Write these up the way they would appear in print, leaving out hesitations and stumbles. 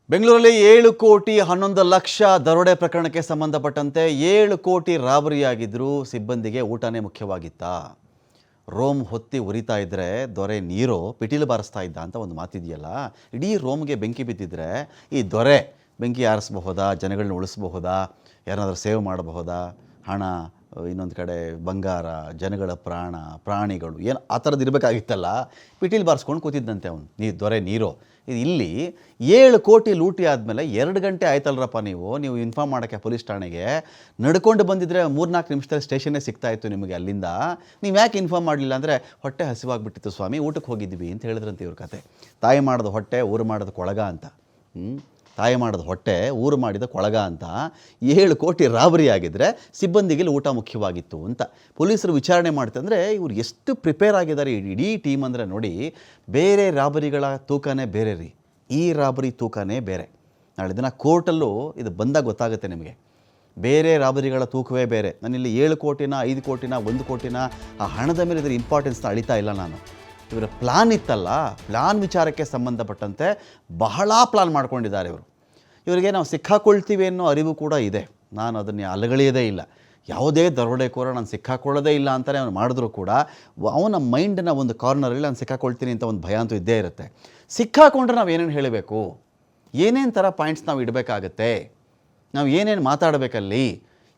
ಬೆಂಗಳೂರಲ್ಲಿ 7 ಕೋಟಿ 11 ಲಕ್ಷ ದರೋಡೆ ಪ್ರಕರಣಕ್ಕೆ ಸಂಬಂಧಪಟ್ಟಂತೆ 7 ಕೋಟಿ ರಾಬರಿಯಾಗಿದ್ದರೂ ಸಿಬ್ಬಂದಿಗೆ ಊಟನೇ ಮುಖ್ಯವಾಗಿತ್ತಾ? ರೋಮ್ ಹೊತ್ತಿ ಉರಿತಾ ಇದ್ದರೆ ದೊರೆ ನೀರೋ ಪಿಟೀಲು ಬಾರಿಸ್ತಾ ಇದ್ದ ಅಂತ ಒಂದು ಮಾತಿದೆಯಲ್ಲ. ಇಡೀ ರೋಮ್ಗೆ ಬೆಂಕಿ ಬಿದ್ದಿದ್ರೆ ಈ ದೊರೆ ಬೆಂಕಿ ಆರಿಸಬಹುದಾ? ಜನಗಳನ್ನ ಉಳಿಸಬಹುದಾ? ಯಾರನ್ನಾದ್ರೂ ಸೇವ್ ಮಾಡಬಹುದಾ? ಹಣ, ಇನ್ನೊಂದು ಕಡೆ ಬಂಗಾರ, ಜನಗಳ ಪ್ರಾಣ, ಪ್ರಾಣಿಗಳು ಏನು ಆ ಥರದ್ದು ಇರಬೇಕಾಗಿತ್ತಲ್ಲ. ಪಿಟೀಲು ಬಾರಿಸ್ಕೊಂಡು ಕೂತಿದ್ದಂತೆ ಅವನು ದೊರೆ ನೀರೋ. ಇಲ್ಲಿ 7 ಕೋಟಿ ಲೂಟಿ ಆದಮೇಲೆ 2 ಗಂಟೆ ಆಯ್ತಲ್ರಪ್ಪ. ನೀವು ಇನ್ಫಾರ್ಮ್ ಮಾಡೋಕ್ಕೆ ಪೊಲೀಸ್ ಠಾಣೆಗೆ ನಡ್ಕೊಂಡು ಬಂದಿದ್ದರೆ 3-4 ನಿಮಿಷದಲ್ಲಿ ಸ್ಟೇಷನ್ನೇ ಸಿಗ್ತಾಯಿತ್ತು ನಿಮಗೆ. ಅಲ್ಲಿಂದ ನೀವು ಯಾಕೆ ಇನ್ಫಾರ್ಮ್ ಮಾಡಲಿಲ್ಲ ಅಂದರೆ, ಹೊಟ್ಟೆ ಹಸಿವಾಗ್ಬಿಟ್ಟಿತ್ತು ಸ್ವಾಮಿ, ಊಟಕ್ಕೆ ಹೋಗಿದ್ವಿ ಅಂತ ಹೇಳಿದ್ರಂತೆ ಇವ್ರ ಕತೆ. ತಾಯಿ ಮಾಡೋದು ಹೊಟ್ಟೆ, ಊರು ಮಾಡೋದು ಕೊಳಗ ಅಂತ. ತಾಯಿ ಮಾಡೋದು ಹೊಟ್ಟೆ, ಊರು ಮಾಡಿದ ಕೊಳಗ ಅಂತ. 7 ಕೋಟಿ ರಾಬರಿ ಆಗಿದ್ದರೆ ಸಿಬ್ಬಂದಿಗೆ ಊಟ ಮುಖ್ಯವಾಗಿತ್ತು ಅಂತ ಪೊಲೀಸರು ವಿಚಾರಣೆ ಮಾಡ್ತಂದರೆ ಇವ್ರು ಎಷ್ಟು ಪ್ರಿಪೇರ್ ಆಗಿದ್ದಾರೆ ಇಡೀ ಟೀಮ್ ಅಂದರೆ ನೋಡಿ. ಬೇರೆ ರಾಬರಿಗಳ ತೂಕನೇ ಬೇರೆ ರೀ, ಈ ರಾಬರಿ ತೂಕನೇ ಬೇರೆ. ನಾಳೆ ದಿನ ಕೋರ್ಟಲ್ಲೂ ಇದು ಬಂದಾಗ ಗೊತ್ತಾಗುತ್ತೆ ನಿಮಗೆ. ಬೇರೆ ರಾಬರಿಗಳ ತೂಕವೇ ಬೇರೆ. ನಾನಿಲ್ಲಿ 7 ಕೋಟಿನ 5 ಕೋಟಿನ 1 ಕೋಟಿನ ಆ ಹಣದ ಮೇಲೆ ಇದರ ಇಂಪಾರ್ಟೆನ್ಸ್ನ ಅಳಿತಾ ಇಲ್ಲ ನಾನು. ಇವರ ಪ್ಲಾನ್ ಇತ್ತಲ್ಲ, ಪ್ಲಾನ್ ವಿಚಾರಕ್ಕೆ ಸಂಬಂಧಪಟ್ಟಂತೆ ಬಹಳ ಪ್ಲಾನ್ ಮಾಡ್ಕೊಂಡಿದ್ದಾರೆ ಇವರು. ಇವರಿಗೆ ನಾವು ಸಿಕ್ಕಾಕೊಳ್ತೀವಿ ಅನ್ನೋ ಅರಿವು ಕೂಡ ಇದೆ. ನಾನು ಅದನ್ನು ಅಲಗಳೆಯೋದೇ ಇಲ್ಲ. ಯಾವುದೇ ದರೋಡೆಕೋರ ನಾನು ಸಿಕ್ಕಾಕೊಳ್ಳೋದೇ ಇಲ್ಲ ಅಂತಲೇ ಅವನು ಮಾಡಿದ್ರೂ ಕೂಡ ಅವನ ಮೈಂಡಿನ ಒಂದು ಕಾರ್ನರಲ್ಲಿ ನಾನು ಸಿಕ್ಕಾಕೊಳ್ತೀನಿ ಅಂತ ಒಂದು ಭಯ ಅಂತೂ ಇದ್ದೇ ಇರುತ್ತೆ. ಸಿಕ್ಕಾಕೊಂಡ್ರೆ ನಾವು ಏನೇನು ಹೇಳಬೇಕು, ಏನೇನು ಥರ ಪಾಯಿಂಟ್ಸ್ ನಾವು ಇಡಬೇಕಾಗತ್ತೆ, ನಾವು ಏನೇನು ಮಾತಾಡಬೇಕಲ್ಲಿ,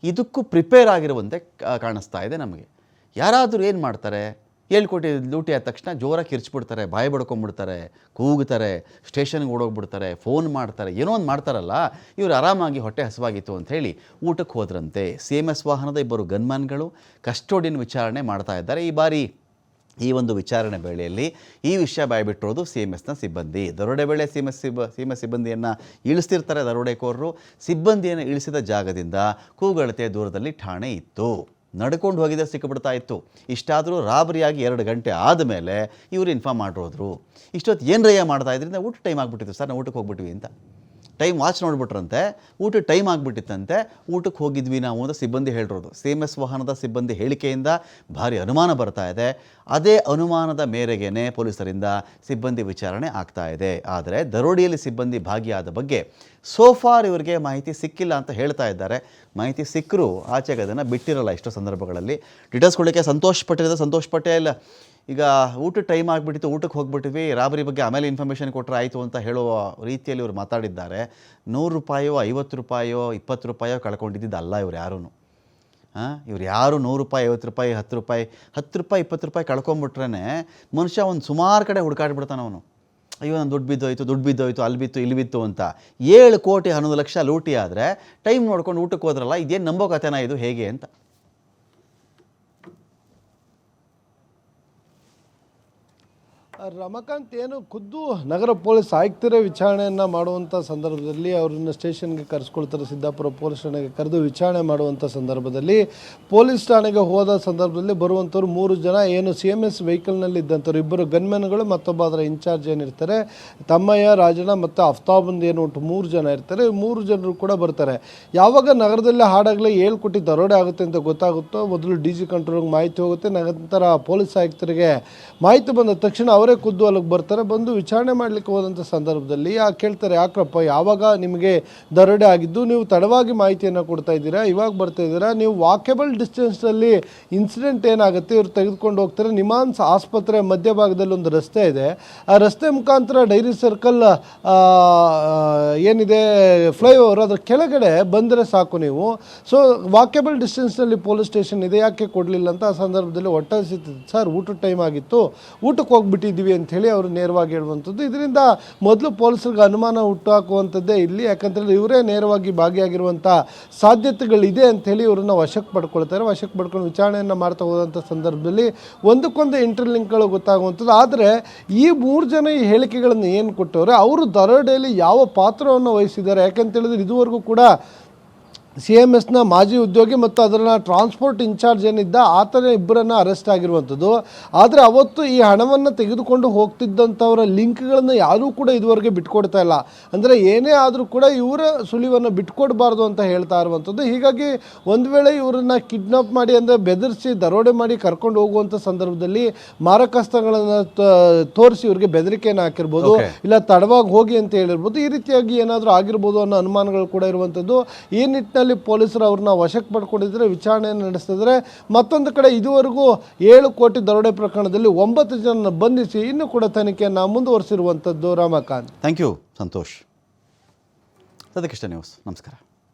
ಇದಕ್ಕೂ ಪ್ರಿಪೇರ್ ಆಗಿರುವಂತೆ ಕಾಣಿಸ್ತಾ ಇದೆ ನಮಗೆ. ಯಾರಾದರೂ ಏನು ಮಾಡ್ತಾರೆ, 7 ಕೋಟಿ ಲೂಟಿ ಆದ ತಕ್ಷಣ ಜೋರಾಗಿ ಕಿರ್ಚ್ಬಿಡ್ತಾರೆ, ಬಾಯಿ ಬಡ್ಕೊಂಬಿಡ್ತಾರೆ, ಕೂಗುತ್ತಾರೆ, ಸ್ಟೇಷನ್ಗೆ ಓಡೋಗ್ಬಿಡ್ತಾರೆ, ಫೋನ್ ಮಾಡ್ತಾರೆ, ಏನೋ ಒಂದು ಮಾಡ್ತಾರಲ್ಲ. ಇವರು ಆರಾಮಾಗಿ ಹೊಟ್ಟೆ ಹಸಿವಾಗಿತ್ತು ಅಂಥೇಳಿ ಊಟಕ್ಕೆ ಹೋದ್ರಂತೆ. CMS ವಾಹನದ 2 ಗನ್ಮ್ಯಾನ್ಗಳು ಕಸ್ಟೋಡಿಯನ್ ವಿಚಾರಣೆ ಮಾಡ್ತಾ ಇದ್ದಾರೆ. ಈ ಬಾರಿ ಈ ಒಂದು ವಿಚಾರಣೆ ವೇಳೆಯಲ್ಲಿ ಈ ವಿಷಯ ಬಾಯ್ಬಿಟ್ಟಿರೋದು CMSನ ಸಿಬ್ಬಂದಿ. ದರೋಡೆ ವೇಳೆ CMS ಸಿಬ್ಬಂದಿಯನ್ನು ಇಳಿಸ್ತಿರ್ತಾರೆ ದರೋಡೆಕೋರರು. ಸಿಬ್ಬಂದಿಯನ್ನು ಇಳಿಸಿದ ಜಾಗದಿಂದ ಕೂಗಳತೆ ದೂರದಲ್ಲಿ ಠಾಣೆ ಇತ್ತು. ನಡ್ಕೊಂಡು ಹೋಗಿದ್ದರೆ ಸಿಕ್ಕಿಬಿಡ್ತಾ ಇತ್ತು. ಇಷ್ಟಾದರೂ ರಾಬರಿಯಾಗಿ 2 ಗಂಟೆ ಆದಮೇಲೆ ಇವರು ಇನ್ಫಾರ್ಮ್ ಮಾಡಿರೋದ್ರು. ಇಷ್ಟೊತ್ತು ಏನು ರಯ್ಯ ಮಾಡ್ತಾ ಇದ್ರಿಂದ ಊಟ ಟೈಮ್ ಆಗಿಬಿಟ್ಟಿತ್ತು ಸರ್, ನಾವು ಊಟಕ್ಕೆ ಹೋಗ್ಬಿಟ್ವಿ ಅಂತ. ಟೈಮ್ ವಾಚ್ ನೋಡ್ಬಿಟ್ರಂತೆ, ಊಟಕ್ಕೆ ಟೈಮ್ ಆಗಿಬಿಟ್ಟಿತ್ತಂತೆ, ಊಟಕ್ಕೆ ಹೋಗಿದ್ವಿ ನಾವು ಅಂತ ಸಿಬ್ಬಂದಿ ಹೇಳಿರೋದು. CMS ವಾಹನದ ಸಿಬ್ಬಂದಿ ಹೇಳಿಕೆಯಿಂದ ಭಾರಿ ಅನುಮಾನ ಬರ್ತಾ ಇದೆ. ಅದೇ ಅನುಮಾನದ ಮೇರೆಗೆ ಪೊಲೀಸರಿಂದ ಸಿಬ್ಬಂದಿ ವಿಚಾರಣೆ ಆಗ್ತಾ ಇದೆ. ಆದರೆ ದರೋಡೆಯಲ್ಲಿ ಸಿಬ್ಬಂದಿ ಭಾಗಿಯಾದ ಬಗ್ಗೆ ಸೋಫಾರ್ ಇವರಿಗೆ ಮಾಹಿತಿ ಸಿಕ್ಕಿಲ್ಲ ಅಂತ ಹೇಳ್ತಾ ಇದ್ದಾರೆ. ಮಾಹಿತಿ ಸಿಕ್ಕರೂ ಆಚೆಗೆ ಅದನ್ನು ಬಿಟ್ಟಿರಲ್ಲ. ಎಷ್ಟೋ ಸಂದರ್ಭಗಳಲ್ಲಿ ಡೀಟೇಲ್ಸ್ ಕೊಡಲಿಕ್ಕೆ ಸಂತೋಷ ಪಟ್ಟೇ ಇಲ್ಲ. ಈಗ ಊಟದ ಟೈಮ್ ಆಗಿಬಿಟ್ಟಿತ್ತು, ಊಟಕ್ಕೆ ಹೋಗ್ಬಿಟ್ಟಿದ್ವಿ, ರಾಬರಿ ಬಗ್ಗೆ ಆಮೇಲೆ ಇನ್ಫಾರ್ಮೇಷನ್ ಕೊಟ್ಟರೆ ಆಯಿತು ಅಂತ ಹೇಳುವ ರೀತಿಯಲ್ಲಿ ಇವರು ಮಾತಾಡಿದ್ದಾರೆ. 100 ರೂಪಾಯೋ 50 ರೂಪಾಯೋ 20 ರೂಪಾಯೋ ಕಳ್ಕೊಂಡಿದ್ದಲ್ಲ ಇವ್ರು ಯಾರೂ. ಇವ್ರು ಯಾರು 100 ರೂಪಾಯಿ 50 ರೂಪಾಯಿ 10 ರೂಪಾಯಿ 20 ರೂಪಾಯಿ ಕಳ್ಕೊಂಬಿಟ್ರೇ ಮನುಷ್ಯ ಒಂದು ಸುಮಾರು ಕಡೆ ಹುಡುಕಾಡ್ಬಿಡ್ತಾನೆ ಅವನು. ಅಯ್ಯೋ ನಾನು ದುಡ್ಡು ಬಿದ್ದೋಯ್ತು, ಅಲ್ಲಿ ಬಿತ್ತು ಇಲ್ಲಿ ಬಿತ್ತು ಅಂತ. 7 ಕೋಟಿ 11 ಲಕ್ಷ ಲೂಟಿ ಆದರೆ ಟೈಮ್ ನೋಡ್ಕೊಂಡು ಊಟಕ್ಕೆ ಹೋದ್ರಲ್ಲ, ಇದೇನು ನಂಬೋ ಕಥೆನಾ ಇದು, ಹೇಗೆ ಅಂತ. ರಮಾಕಾಂತ್, ಏನು ಖುದ್ದು ನಗರ ಪೊಲೀಸ್ ಆಯುಕ್ತರೇ ವಿಚಾರಣೆಯನ್ನು ಮಾಡುವಂಥ ಸಂದರ್ಭದಲ್ಲಿ ಅವ್ರನ್ನ ಸ್ಟೇಷನ್ಗೆ ಕರೆಸ್ಕೊಳ್ತಾರೆ. ಸಿದ್ದಾಪುರ ಪೊಲೀಸ್ ಠಾಣೆಗೆ ಕರೆದು ವಿಚಾರಣೆ ಮಾಡುವಂಥ ಸಂದರ್ಭದಲ್ಲಿ ಪೊಲೀಸ್ ಠಾಣೆಗೆ ಹೋದ ಸಂದರ್ಭದಲ್ಲಿ ಬರುವಂಥವ್ರು 3 ಜನ ಏನು CMS ವೆಹಿಕಲ್ನಲ್ಲಿ ಇದ್ದಂಥವ್ರು, 2 ಗನ್ಮ್ಯಾನ್ಗಳು, ಮತ್ತೊಬ್ಬ ಅದರ ಇನ್ಚಾರ್ಜ್ ಏನಿರ್ತಾರೆ ತಮ್ಮಯ್ಯ, ರಾಜಣ್ಣ ಮತ್ತು ಅಫ್ತಾಬಂದ್ ಏನು ಉಂಟು 3 ಜನ ಇರ್ತಾರೆ. 3 ಜನರು ಕೂಡ ಬರ್ತಾರೆ. ಯಾವಾಗ ನಗರದಲ್ಲಿ ಹಾಡಾಗಲೇ 7 ಕೋಟಿ ದರೋಡೆ ಆಗುತ್ತೆ ಅಂತ ಗೊತ್ತಾಗುತ್ತೋ ಮೊದಲು DG ಕಂಟ್ರೋಲ್ಗೆ ಮಾಹಿತಿ ಹೋಗುತ್ತೆ. ನಂತರ ಪೊಲೀಸ್ ಆಯುಕ್ತರಿಗೆ ಮಾಹಿತಿ ಬಂದ ತಕ್ಷಣ ಅವರೇ ಖುದ್ದು ಅಲ್ಲಿಗೆ ಬರ್ತಾರೆ. ಬಂದು ವಿಚಾರಣೆ ಮಾಡಲಿಕ್ಕೆ ಹೋದಂಥ ಸಂದರ್ಭದಲ್ಲಿ ಕೇಳ್ತಾರೆ, ಯಾಕಪ್ಪ ಯಾವಾಗ ನಿಮಗೆ ದರೋಡೆ ಆಗಿದ್ದು, ನೀವು ತಡವಾಗಿ ಮಾಹಿತಿಯನ್ನು ಕೊಡ್ತಾ ಇದ್ದೀರಾ, ಇವಾಗ ಬರ್ತಾ ಇದ್ದೀರಾ, ನೀವು ವಾಕೇಬಲ್ ಡಿಸ್ಟೆನ್ಸ್ನಲ್ಲಿ ಇನ್ಸಿಡೆಂಟ್ ಏನಾಗುತ್ತೆ ಇವ್ರು ತೆಗೆದುಕೊಂಡು ಹೋಗ್ತಾರೆ. ನಿಮಾನ್ಸ್ ಆಸ್ಪತ್ರೆ ಮಧ್ಯಭಾಗದಲ್ಲಿ ಒಂದು ರಸ್ತೆ ಇದೆ, ಆ ರಸ್ತೆ ಮುಖಾಂತರ ಡೈರಿ ಸರ್ಕಲ್ ಏನಿದೆ ಫ್ಲೈಓವರ್, ಅದರ ಕೆಳಗಡೆ ಬಂದರೆ ಸಾಕು ನೀವು. ಸೊ ವಾಕೇಬಲ್ ಡಿಸ್ಟೆನ್ಸ್ನಲ್ಲಿ ಪೊಲೀಸ್ ಸ್ಟೇಷನ್ ಇದೆ, ಯಾಕೆ ಕೊಡಲಿಲ್ಲ ಅಂತ ಆ ಸಂದರ್ಭದಲ್ಲಿ ಒಟ್ಟಾಸಿತ್ತು. ಸರ್ ಊಟದ ಟೈಮ್ ಆಗಿತ್ತು, ಊಟಕ್ಕೆ ಹೋಗ್ಬಿಟ್ಟಿದ್ದೀವಿ ಅಂಥೇಳಿ ಅವರು ನೇರವಾಗಿ ಹೇಳುವಂಥದ್ದು. ಇದರಿಂದ ಮೊದಲು ಪೊಲೀಸರಿಗೆ ಅನುಮಾನ ಹುಟ್ಟುಹಾಕುವಂಥದ್ದೇ ಇಲ್ಲಿ. ಯಾಕಂತೇಳಿದ್ರೆ ಇವರೇ ನೇರವಾಗಿ ಭಾಗಿಯಾಗಿರುವಂಥ ಸಾಧ್ಯತೆಗಳಿದೆ ಅಂಥೇಳಿ ಇವರನ್ನು ವಶಕ್ಕೆ ಪಡ್ಕೊಳ್ತಾರೆ. ವಶಕ್ಕೆ ಪಡ್ಕೊಂಡು ವಿಚಾರಣೆಯನ್ನು ಮಾಡ್ತಾ ಹೋದಂಥ ಸಂದರ್ಭದಲ್ಲಿ ಒಂದಕ್ಕೊಂದು ಇಂಟರ್ಲಿಂಕ್ಗಳು ಗೊತ್ತಾಗುವಂಥದ್ದು. ಆದರೆ ಈ 3 ಜನ ಈ ಹೇಳಿಕೆಗಳನ್ನು ಏನು ಕೊಟ್ಟವ್ರೆ, ಅವರು ದರೋಡೆಯಲ್ಲಿ ಯಾವ ಪಾತ್ರವನ್ನು ವಹಿಸಿದ್ದಾರೆ, ಯಾಕಂತೇಳಿದ್ರೆ ಇದುವರೆಗೂ ಕೂಡ CMSನ ಮಾಜಿ ಉದ್ಯೋಗಿ ಮತ್ತು ಅದರ ಟ್ರಾನ್ಸ್ಪೋರ್ಟ್ ಇನ್ಚಾರ್ಜ್ ಏನಿದ್ದ ಆತನ ಇಬ್ಬರನ್ನು ಅರೆಸ್ಟ್ ಆಗಿರುವಂಥದ್ದು. ಆದರೆ ಅವತ್ತು ಈ ಹಣವನ್ನು ತೆಗೆದುಕೊಂಡು ಹೋಗ್ತಿದ್ದಂಥವರ ಲಿಂಕ್ಗಳನ್ನು ಯಾರೂ ಕೂಡ ಇದುವರೆಗೆ ಬಿಟ್ಕೊಡ್ತಾ ಇಲ್ಲ. ಅಂದರೆ ಏನೇ ಆದರೂ ಕೂಡ ಇವರ ಸುಳಿವನ್ನು ಬಿಟ್ಕೊಡ್ಬಾರ್ದು ಅಂತ ಹೇಳ್ತಾ ಇರುವಂಥದ್ದು. ಹೀಗಾಗಿ ಒಂದು ವೇಳೆ ಇವರನ್ನು ಕಿಡ್ನಾಪ್ ಮಾಡಿ ಅಂದರೆ ಬೆದರಿಸಿ ದರೋಡೆ ಮಾಡಿ ಕರ್ಕೊಂಡು ಹೋಗುವಂಥ ಸಂದರ್ಭದಲ್ಲಿ ಮಾರಕಾಸ್ತ್ರಗಳನ್ನು ತೋರಿಸಿ ಇವರಿಗೆ ಬೆದರಿಕೆಯನ್ನು ಹಾಕಿರ್ಬೋದು, ಇಲ್ಲ ತಡವಾಗಿ ಹೋಗಿ ಅಂತ ಹೇಳಿರ್ಬೋದು. ಈ ರೀತಿಯಾಗಿ ಏನಾದರೂ ಆಗಿರ್ಬೋದು ಅನ್ನೋ ಅನುಮಾನಗಳು ಕೂಡ ಇರುವಂಥದ್ದು. ಈ ನಿಟ್ಟಿನಲ್ಲಿ ಪೊಲೀಸರು ಅವ್ರನ್ನ ವಶಕ್ಕೆ ಪಡ್ಕೊಂಡಿದ್ರೆ ವಿಚಾರಣೆಯನ್ನು ನಡೆಸ್ತಿದ್ರೆ. ಮತ್ತೊಂದು ಕಡೆ ಇದುವರೆಗೂ 7 ಕೋಟಿ ದರೋಡೆ ಪ್ರಕರಣದಲ್ಲಿ 9 ಜನರನ್ನು ಬಂಧಿಸಿ ಇನ್ನೂ ಕೂಡ ತನಿಖೆಯನ್ನು ಮುಂದುವರಿಸಿರುವಂಥದ್ದು. Ramakant, thank you Santosh. ಸದ್ಯಕ್ಕೆ ನ್ಯೂಸ್, ನಮಸ್ಕಾರ.